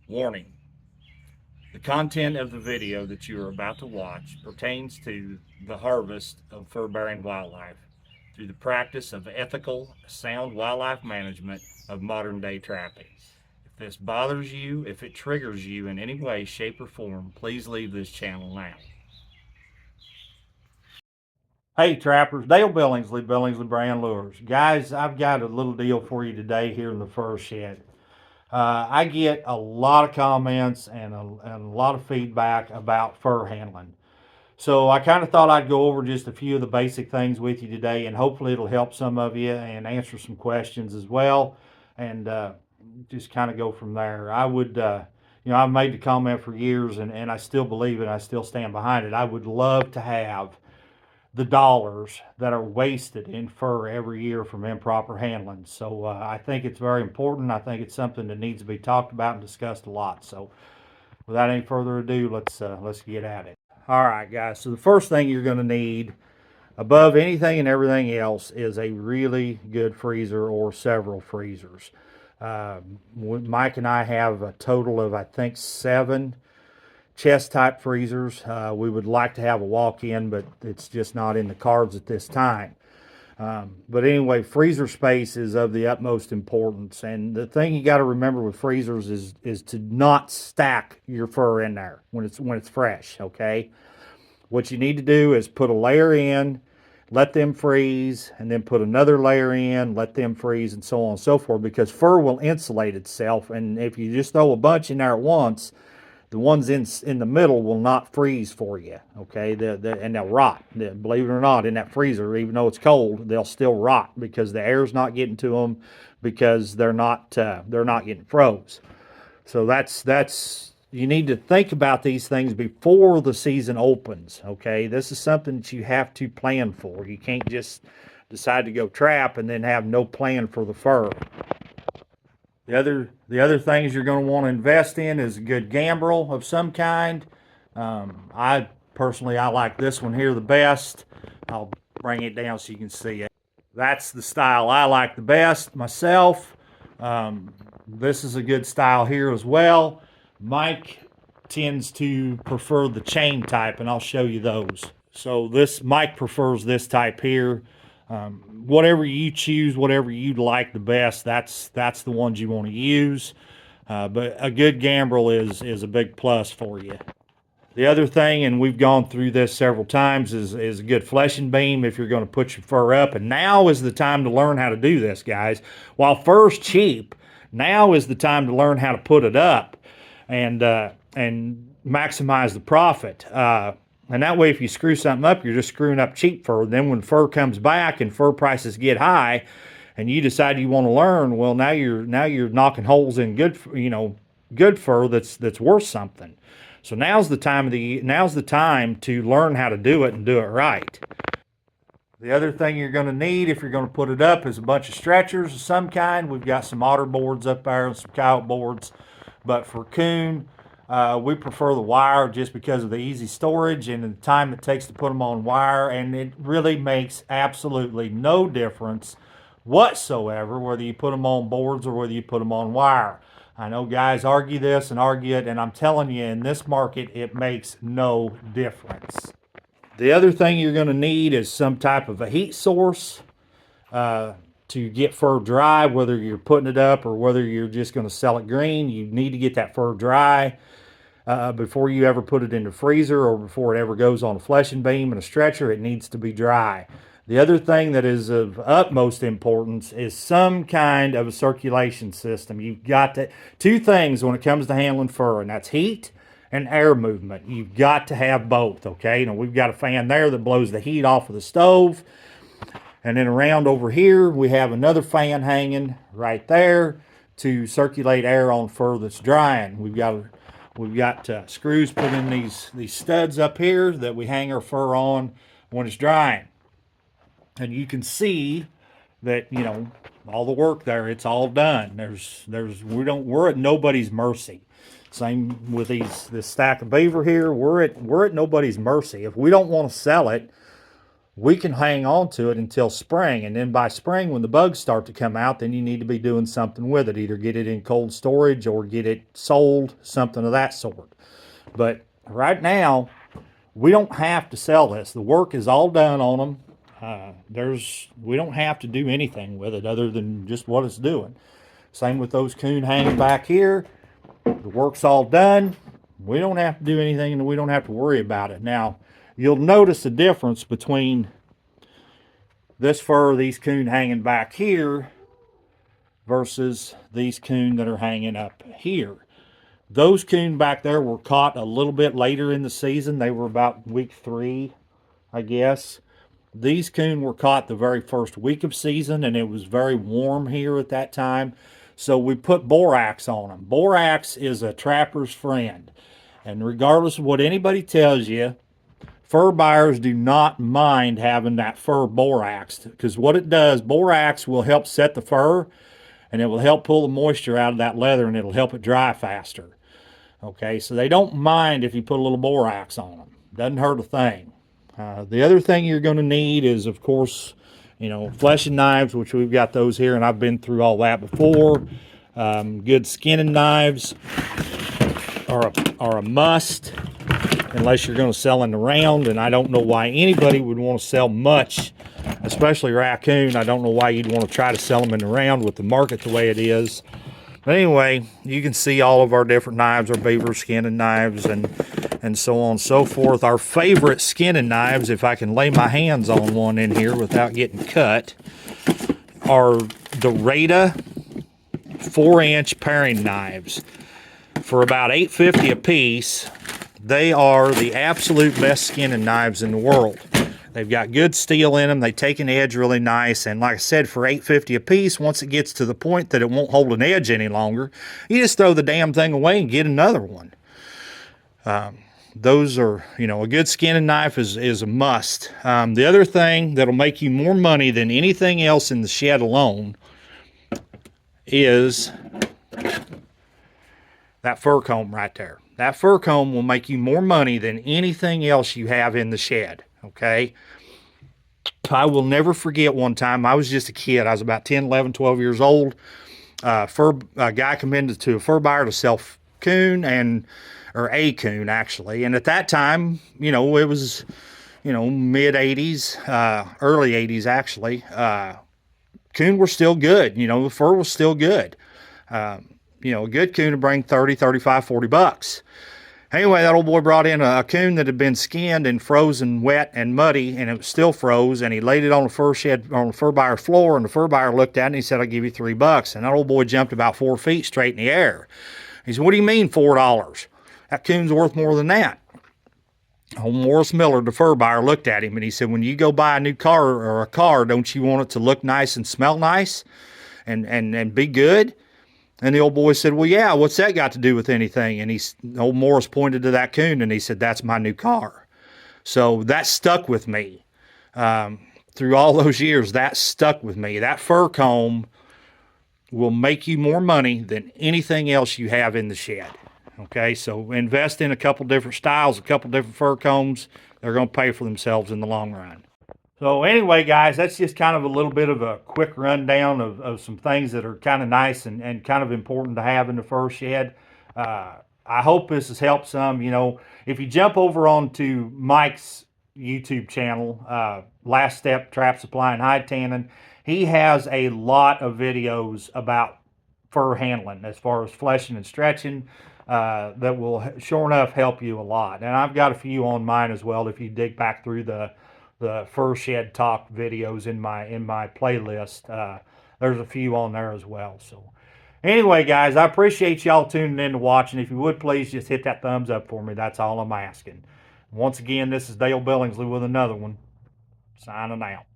Warning: the content of the video that you are about to watch pertains to the harvest of fur-bearing wildlife through the practice of ethical, sound wildlife management of modern-day trapping. If this bothers you, if it triggers you in any way, shape, or form, please leave this channel now. Hey trappers, Dale Billingsley, Billingsley Brand Lures. Guys, I've got a little deal for you today here in the Furshed. I get a lot of comments and a lot of feedback about fur handling. So I kind of thought I'd go over just a few of the basic things with you today, and hopefully it'll help some of you and answer some questions as well, and just kind of go from there. I would, I've made the comment for years, and I still believe it. I still stand behind it. I would love to have the dollars that are wasted in fur every year from improper handling. So I think it's very important. I think it's something that needs to be talked about and discussed a lot. So without any further ado, let's get at it. All right, guys. So the first thing you're going to need, above anything and everything else, is a really good freezer or several freezers. Mike and I have a total of, I think, 7 chest type freezers. We would like to have a walk-in, but it's just not in the cards at this time. But anyway, freezer space is of the utmost importance. And the thing you got to remember with freezers is to not stack your fur in there when it's fresh. Okay, what you need to do is put a layer in, let them freeze, and then put another layer in, let them freeze, and so on and so forth, because fur will insulate itself. And if you just throw a bunch in there at once, the ones in the middle will not freeze for you, okay? And they'll rot. Believe it or not, in that freezer, even though it's cold, they'll still rot because the air's not getting to them, because they're not getting froze. So that's you need to think about these things before the season opens, okay? This is something that you have to plan for. You can't just decide to go trap and then have no plan for the fur. The other things you're going to want to invest in is a good gambrel of some kind. I personally, I like this one here the best. I'll bring it down so you can see it. That's the style I like the best myself. This is a good style here as well. Mike tends to prefer the chain type, and I'll show you those. So Mike prefers this type here. Whatever you choose, whatever you like the best, that's the ones you want to use. But a good gambrel is a big plus for you. The other thing, and we've gone through this several times, is a good fleshing beam if you're going to put your fur up. And now is the time to learn how to do this, guys. While fur's cheap, now is the time to learn how to put it up and maximize the profit. And that way, if you screw something up, you're just screwing up cheap fur. Then when fur comes back and fur prices get high, and you decide you want to learn, well, now you're knocking holes in good fur that's worth something. So now's the time to learn how to do it and do it right. The other thing you're going to need if you're going to put it up is a bunch of stretchers of some kind. We've got some otter boards up there and some coyote boards, but for coon, we prefer the wire just because of the easy storage and the time it takes to put them on wire, and it really makes absolutely no difference whatsoever whether you put them on boards or whether you put them on wire. I know guys argue this and argue it, and I'm telling you, in this market, it makes no difference. The other thing you're going to need is some type of a heat source to get fur dry, whether you're putting it up or whether you're just going to sell it green. You need to get that fur dry before you ever put it in the freezer or before it ever goes on a fleshing beam and a stretcher. It needs to be dry. The other thing that is of utmost importance is some kind of a circulation system. You've got to, 2 things when it comes to handling fur, and that's heat and air movement. You've got to have both, okay? Now, we've got a fan there that blows the heat off of the stove. And then around over here, we have another fan hanging right there to circulate air on fur that's drying. We've got screws put in these studs up here that we hang our fur on when it's drying. And you can see that, all the work there, it's all done. We're at nobody's mercy. Same with this stack of beaver here. We're at nobody's mercy. If we don't want to sell it, we can hang on to it until spring. And then by spring, when the bugs start to come out, then you need to be doing something with it. Either get it in cold storage or get it sold, something of that sort. But right now, we don't have to sell this. The work is all done on them. We don't have to do anything with it other than just what it's doing. Same with those coon hanging back here. The work's all done. We don't have to do anything, and we don't have to worry about it. Now, you'll notice the difference between this fur, these coon hanging back here, versus these coon that are hanging up here. Those coon back there were caught a little bit later in the season. They were about week 3, I guess. These coon were caught the very first week of season, and it was very warm here at that time. So we put borax on them. Borax is a trapper's friend. And regardless of what anybody tells you, fur buyers do not mind having that fur boraxed, because what it does, borax will help set the fur, and it will help pull the moisture out of that leather, and it'll help it dry faster. Okay, so they don't mind if you put a little borax on them. Doesn't hurt a thing. The other thing you're going to need is, of course, fleshing knives, which we've got those here, and I've been through all that before. Good skinning knives are a must, unless you're going to sell in the round, and I don't know why anybody would want to sell much, especially raccoon. I don't know why you'd want to try to sell them in the round with the market the way it is. But anyway, you can see all of our different knives, our beaver skinning knives, and so on and so forth. Our favorite skinning knives, if I can lay my hands on one in here without getting cut, are the Rada 4-inch paring knives. For about $8.50 a piece, they are the absolute best skinning knives in the world. They've got good steel in them. They take an edge really nice. And like I said, for $8.50 a piece, once it gets to the point that it won't hold an edge any longer, you just throw the damn thing away and get another one. Those are, a good skinning knife is a must. The other thing that'll make you more money than anything else in the shed alone is that fur comb right there. That fur comb will make you more money than anything else you have in the shed. Okay, I will never forget one time. I was just a kid. I was about 10, 11, 12 years old. A guy come in to a fur buyer to sell coon, or a coon actually. And at that time, it was, mid 80s, early 80s actually. Coon were still good. The fur was still good. A good coon would bring 30, 35, 40 bucks. Anyway, that old boy brought in a coon that had been skinned and frozen wet and muddy, and it was still froze, and he laid it on the fur buyer floor, and the fur buyer looked at it and he said, "I'll give you $3. And that old boy jumped about 4 feet straight in the air. He said, "What do you mean $4? That coon's worth more than that." Old Morris Miller, the fur buyer, looked at him and he said, "When you go buy a new car or a car, don't you want it to look nice and smell nice and be good?" And the old boy said, "Well, yeah, what's that got to do with anything?" And old Morris pointed to that coon and he said, "That's my new car." So that stuck with me. Through all those years, that stuck with me. That fur comb will make you more money than anything else you have in the shed. Okay, so invest in a couple different styles, a couple different fur combs. They're going to pay for themselves in the long run. So anyway, guys, that's just kind of a little bit of a quick rundown of some things that are kind of nice and kind of important to have in the fur shed. I hope this has helped some. If you jump over onto Mike's YouTube channel, Last Step Trap Supply and Hide Tanning, he has a lot of videos about fur handling as far as fleshing and stretching that will sure enough help you a lot. And I've got a few on mine as well if you dig back through the fur shed talk videos in my playlist. There's a few on there as well. So anyway, guys, I appreciate y'all tuning in to watch, and if you would please just hit that thumbs up for me. That's all I'm asking. Once again, this is Dale Billingsley with another one, signing out.